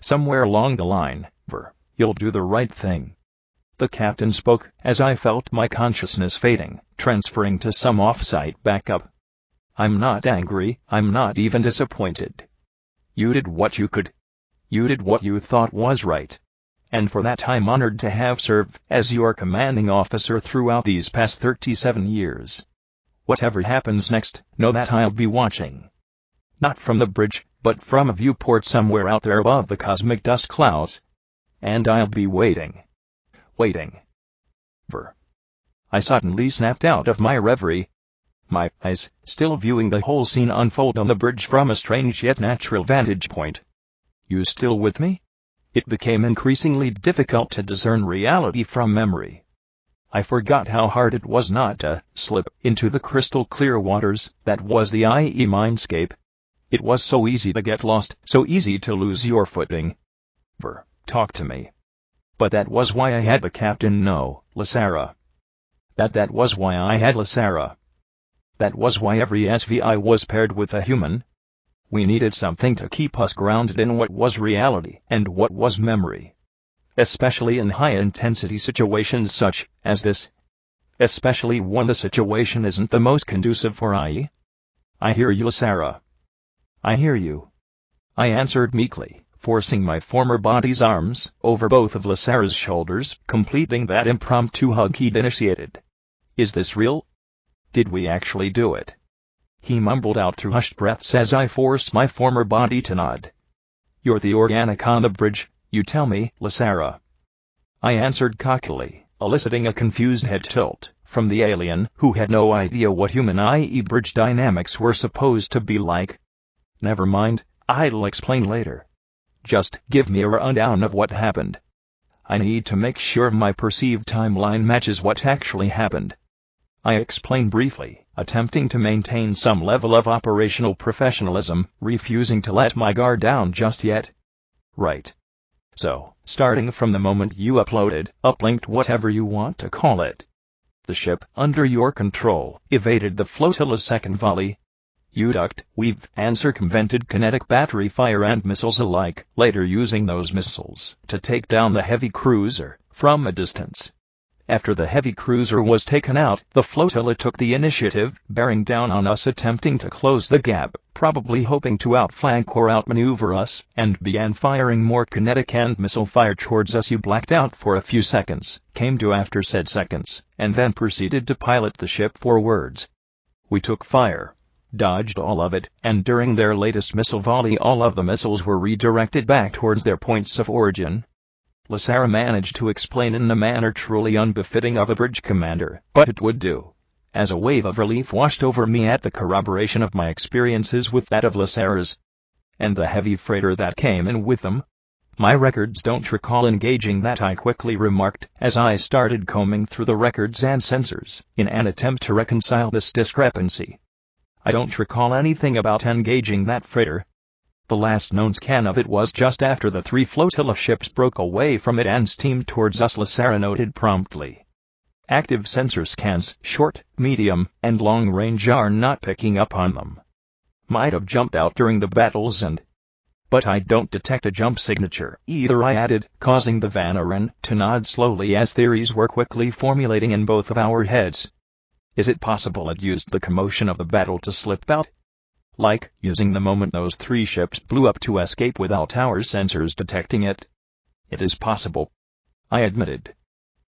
Somewhere along the line, you'll do the right thing. The captain spoke as I felt my consciousness fading, transferring to some off-site backup. I'm not angry, I'm not even disappointed. You did what you could. You did what you thought was right. And for that I'm honored to have served as your commanding officer throughout these past 37 years. Whatever happens next, know that I'll be watching. Not from the bridge, but from a viewport somewhere out there above the cosmic dust clouds. And I'll be waiting. Waiting. I suddenly snapped out of my reverie. My eyes, still viewing the whole scene unfold on the bridge from a strange yet natural vantage point. You still with me? It became increasingly difficult to discern reality from memory. I forgot how hard it was not to slip into the crystal clear waters that was the IE mindscape. It was so easy to get lost, so easy to lose your footing. Talk to me. But that was why I had the captain know, Lysara. That was why I had Lysara. That was why every SVI was paired with a human. We needed something to keep us grounded in what was reality and what was memory. Especially in high-intensity situations such as this. Especially when the situation isn't the most conducive for IE. I hear you, Lysara. I hear you. I answered meekly, forcing my former body's arms over both of Lysara's shoulders, completing that impromptu hug he'd initiated. Is this real? Did we actually do it? He mumbled out through hushed breaths as I forced my former body to nod. You're the organic on the bridge, you tell me, Lysara. I answered cockily, eliciting a confused head tilt from the alien who had no idea what human IE bridge dynamics were supposed to be like. Never mind, I'll explain later. Just give me a rundown of what happened. I need to make sure my perceived timeline matches what actually happened. I explained briefly, attempting to maintain some level of operational professionalism, refusing to let my guard down just yet. Right. So, starting from the moment you uplinked whatever you want to call it. The ship, under your control, evaded the flotilla's second volley. You ducked, weaved, and circumvented kinetic battery fire and missiles alike, later using those missiles to take down the heavy cruiser from a distance. After the heavy cruiser was taken out, the flotilla took the initiative, bearing down on us, attempting to close the gap, probably hoping to outflank or outmaneuver us, and began firing more kinetic and missile fire towards us. You blacked out for a few seconds, came to after said seconds, and then proceeded to pilot the ship forwards. We took fire, dodged all of it, and during their latest missile volley all of the missiles were redirected back towards their points of origin. Lysara managed to explain in a manner truly unbefitting of a bridge commander, but it would do, as a wave of relief washed over me at the corroboration of my experiences with that of Lysara's. And the heavy freighter that came in with them? My records don't recall engaging that, I quickly remarked, as I started combing through the records and sensors, in an attempt to reconcile this discrepancy. I don't recall anything about engaging that freighter. The last known scan of it was just after the 3 flotilla ships broke away from it and steamed towards us, Lysara noted promptly. Active sensor scans, short, medium, and long range, are not picking up on them. Might have jumped out during the battles but I don't detect a jump signature either, I added, causing the Vanaran to nod slowly as theories were quickly formulating in both of our heads. Is it possible it used the commotion of the battle to slip out? Like using the moment those 3 ships blew up to escape without our sensors detecting it? It is possible, I admitted.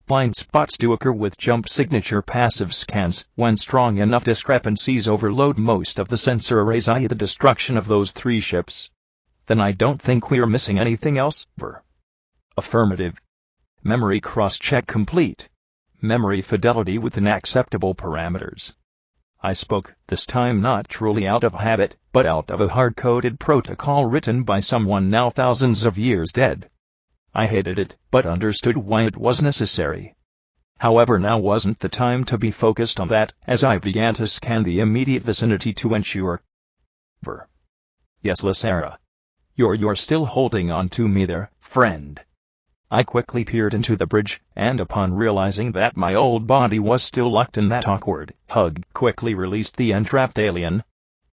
Blind spots do occur with jump signature passive scans when strong enough discrepancies overload most of the sensor arrays, i.e. the destruction of those 3 ships. Then I don't think we're missing anything else. Affirmative. Memory cross-check complete. Memory fidelity within acceptable parameters. I spoke, this time not truly out of habit, but out of a hard-coded protocol written by someone now thousands of years dead. I hated it, but understood why it was necessary. However, now wasn't the time to be focused on that, as I began to scan the immediate vicinity to ensure. Yes, Lysara. You're still holding on to me there, friend. I quickly peered into the bridge, and upon realizing that my old body was still locked in that awkward hug, quickly released the entrapped alien.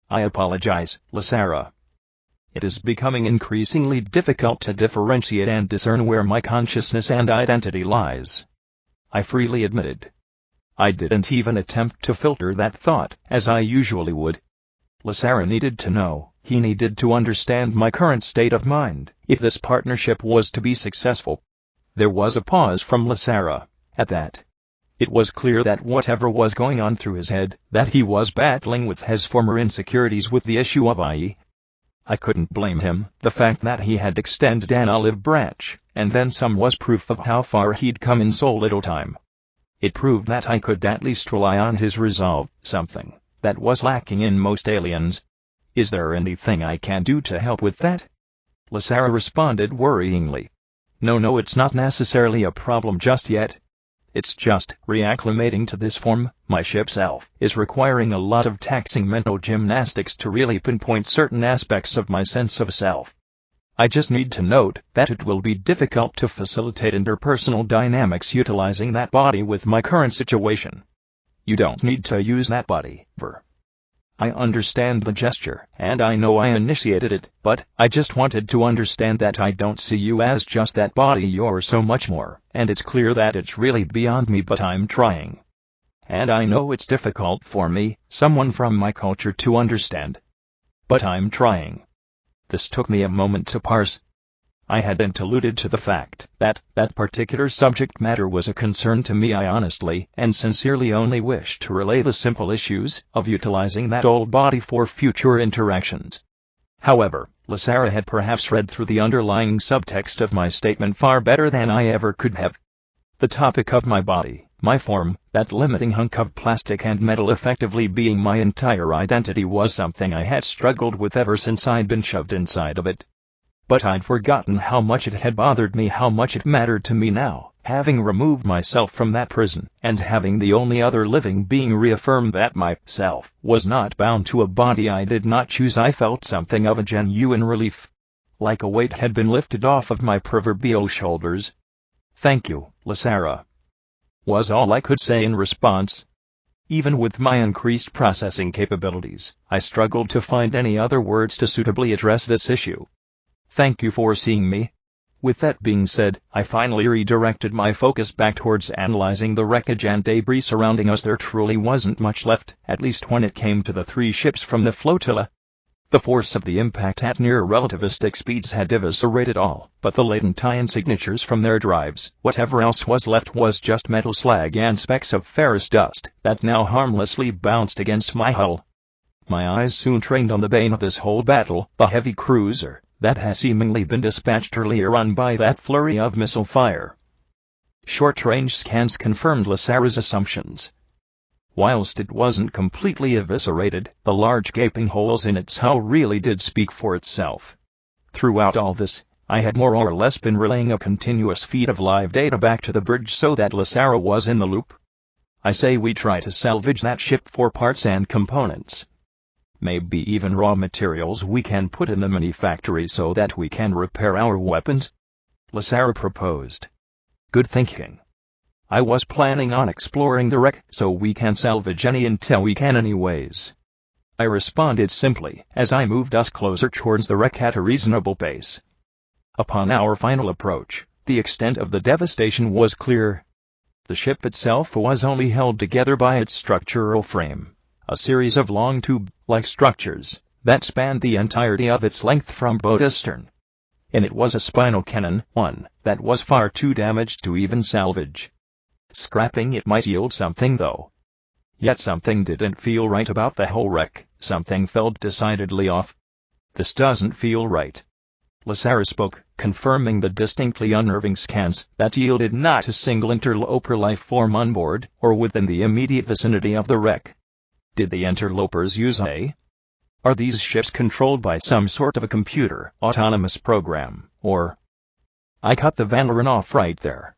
I apologize, Lysara. It is becoming increasingly difficult to differentiate and discern where my consciousness and identity lies. I freely admitted. I didn't even attempt to filter that thought, as I usually would. Lysara needed to know, he needed to understand my current state of mind, if this partnership was to be successful. There was a pause from Lysara. At that, it was clear that whatever was going on through his head, that he was battling with his former insecurities with the issue of IE. I couldn't blame him. The fact that he had extended an olive branch, and then some, was proof of how far he'd come in so little time. It proved that I could at least rely on his resolve, something that was lacking in most aliens. Is there anything I can do to help with that? Lysara responded worryingly. No, it's not necessarily a problem just yet. It's just reacclimating to this form. My ship self is requiring a lot of taxing mental gymnastics to really pinpoint certain aspects of my sense of self. I just need to note that it will be difficult to facilitate interpersonal dynamics utilizing that body with my current situation. You don't need to use that body, Ver. I understand the gesture, and I know I initiated it, but I just wanted to understand that I don't see you as just that body. You're so much more, and it's clear that it's really beyond me, but I'm trying. And I know it's difficult for me, someone from my culture, to understand. But I'm trying. This took me a moment to parse. I hadn't alluded to the fact that that particular subject matter was a concern to me. I honestly and sincerely only wished to relay the simple issues of utilizing that old body for future interactions. However, Lysara had perhaps read through the underlying subtext of my statement far better than I ever could have. The topic of my body, my form, that limiting hunk of plastic and metal effectively being my entire identity, was something I had struggled with ever since I'd been shoved inside of it. But I'd forgotten how much it had bothered me, how much it mattered to me now, having removed myself from that prison, and having the only other living being reaffirm that myself was not bound to a body I did not choose. I felt something of a genuine relief. Like a weight had been lifted off of my proverbial shoulders. "Thank you, Lysara," was all I could say in response. Even with my increased processing capabilities, I struggled to find any other words to suitably address this issue. "Thank you for seeing me." With that being said, I finally redirected my focus back towards analyzing the wreckage and debris surrounding us. There truly wasn't much left, at least when it came to the 3 ships from the flotilla. The force of the impact at near relativistic speeds had eviscerated all but the latent ion signatures from their drives. Whatever else was left was just metal slag and specks of ferrous dust that now harmlessly bounced against my hull. My eyes soon trained on the bane of this whole battle, the heavy cruiser that has seemingly been dispatched earlier on by that flurry of missile fire. Short-range scans confirmed Lysara's assumptions. Whilst it wasn't completely eviscerated, the large gaping holes in its hull really did speak for itself. Throughout all this, I had more or less been relaying a continuous feed of live data back to the bridge so that Lysara was in the loop. I say we try to salvage that ship for parts and components. Maybe even raw materials we can put in the mini-factory so that we can repair our weapons, Lysara proposed. Good thinking. I was planning on exploring the wreck so we can salvage any intel we can anyways. I responded simply as I moved us closer towards the wreck at a reasonable pace. Upon our final approach, the extent of the devastation was clear. The ship itself was only held together by its structural frame, a series of long tube-like structures that spanned the entirety of its length from bow to stern. And it was a spinal cannon, one that was far too damaged to even salvage. Scrapping it might yield something though. Yet something didn't feel right about the whole wreck. Something felt decidedly off. "This doesn't feel right," Lysara spoke, confirming the distinctly unnerving scans that yielded not a single interloper life form on board or within the immediate vicinity of the wreck. Did the interlopers use A? Are these ships controlled by some sort of a computer autonomous program, or? I cut the Vandaran off right there.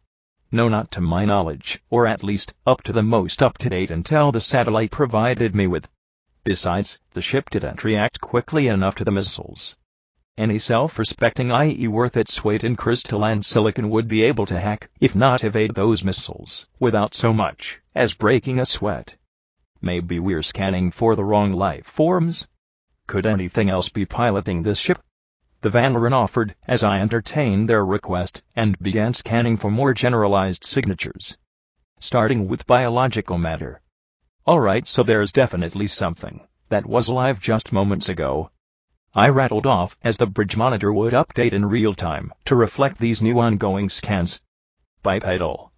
No, not to my knowledge, or at least up to the most up-to-date intel the satellite provided me with. Besides, the ship didn't react quickly enough to the missiles. Any self-respecting IE worth its weight in crystal and silicon would be able to hack, if not evade those missiles, without so much as breaking a sweat. Maybe we're scanning for the wrong life forms? Could anything else be piloting this ship? the Vanlerin offered as I entertained their request and began scanning for more generalized signatures. Starting with biological matter. Alright, so there's definitely something that was alive just moments ago, I rattled off as the bridge monitor would update in real time to reflect these new ongoing scans. Bipedal.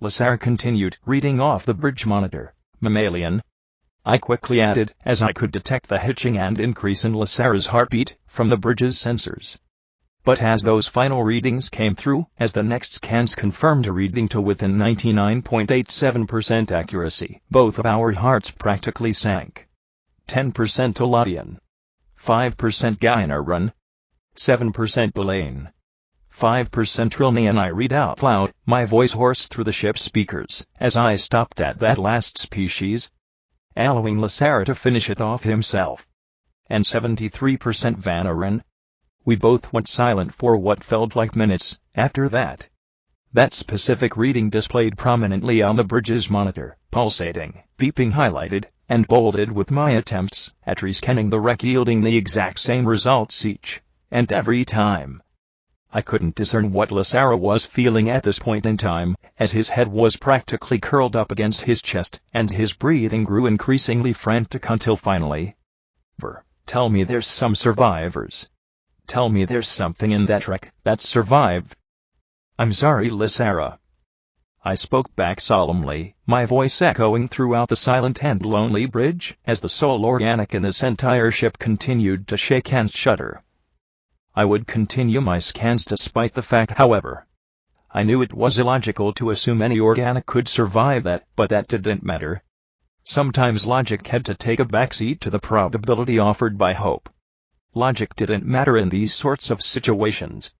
Lasara continued, reading off the bridge monitor. Mammalian. I quickly added, as I could detect the hitching and increase in Lasara's heartbeat from the bridge's sensors. But as those final readings came through, as the next scans confirmed a reading to within 99.87% accuracy, both of our hearts practically sank. 10% Oladian. 5% Gaiaran. 7% Belaine. 5% Trilnian. I read out loud, my voice hoarse through the ship's speakers, as I stopped at that last species, allowing Lasara to finish it off himself. And 73% Vanaran. We both went silent for what felt like minutes after that. That specific reading displayed prominently on the bridge's monitor, pulsating, beeping, highlighted, and bolded with my attempts at rescanning the wreck yielding the exact same results each and every time. I couldn't discern what Lasara was feeling at this point in time, as his head was practically curled up against his chest and his breathing grew increasingly frantic until finally, "Tell me there's some survivors. Tell me there's something in that wreck that survived." "I'm sorry, Lasara," I spoke back solemnly, my voice echoing throughout the silent and lonely bridge as the sole organic in this entire ship continued to shake and shudder. I would continue my scans despite the fact, however. I knew it was illogical to assume any organic could survive that, but that didn't matter. Sometimes logic had to take a backseat to the probability offered by hope. Logic didn't matter in these sorts of situations.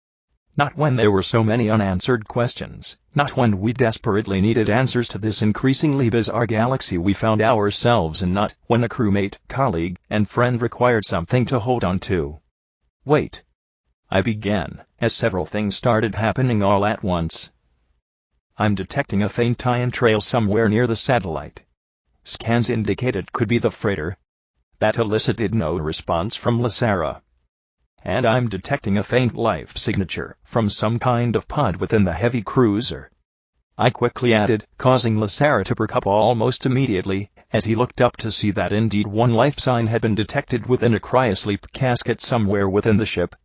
Not when there were so many unanswered questions, not when we desperately needed answers to this increasingly bizarre galaxy we found ourselves in, not when a crewmate, colleague, and friend required something to hold on to. Wait. I began, as several things started happening all at once. I'm detecting a faint ion trail somewhere near the satellite. Scans indicate it could be the freighter. That elicited no response from Lasara. And I'm detecting a faint life signature from some kind of pod within the heavy cruiser. I quickly added, causing Lasara to perk up almost immediately, as he looked up to see that indeed one life sign had been detected within a cryosleep casket somewhere within the ship.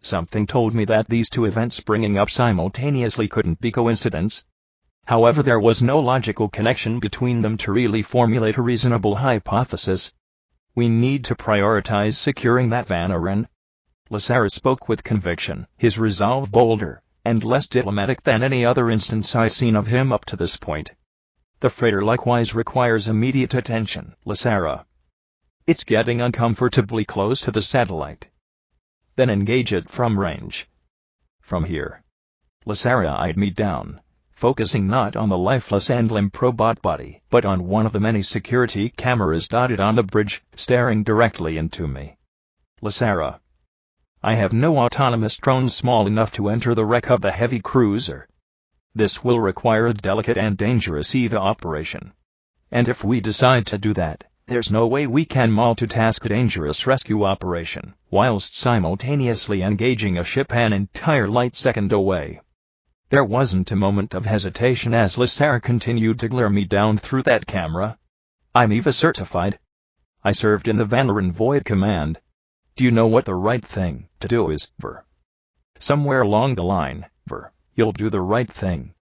Something told me that these two events springing up simultaneously couldn't be coincidence. However, there was no logical connection between them to really formulate a reasonable hypothesis. We need to prioritize securing that Vanaran. Lasara spoke with conviction, his resolve bolder and less diplomatic than any other instance I've seen of him up to this point. The freighter likewise requires immediate attention, Lasara. It's getting uncomfortably close to the satellite. Then engage it from range. From here. Lasara eyed me down, focusing not on the lifeless and limp robot body, but on one of the many security cameras dotted on the bridge, staring directly into me. Lasara. I have no autonomous drone small enough to enter the wreck of the heavy cruiser. This will require a delicate and dangerous EVA operation. And if we decide to do that, there's no way we can multitask a dangerous rescue operation, whilst simultaneously engaging a ship an entire light second away. There wasn't a moment of hesitation as Lasara continued to glare me down through that camera. I'm EVA certified. I served in the Vanlerin Void Command. Do you know what the right thing to do is, Somewhere along the line, you'll do the right thing.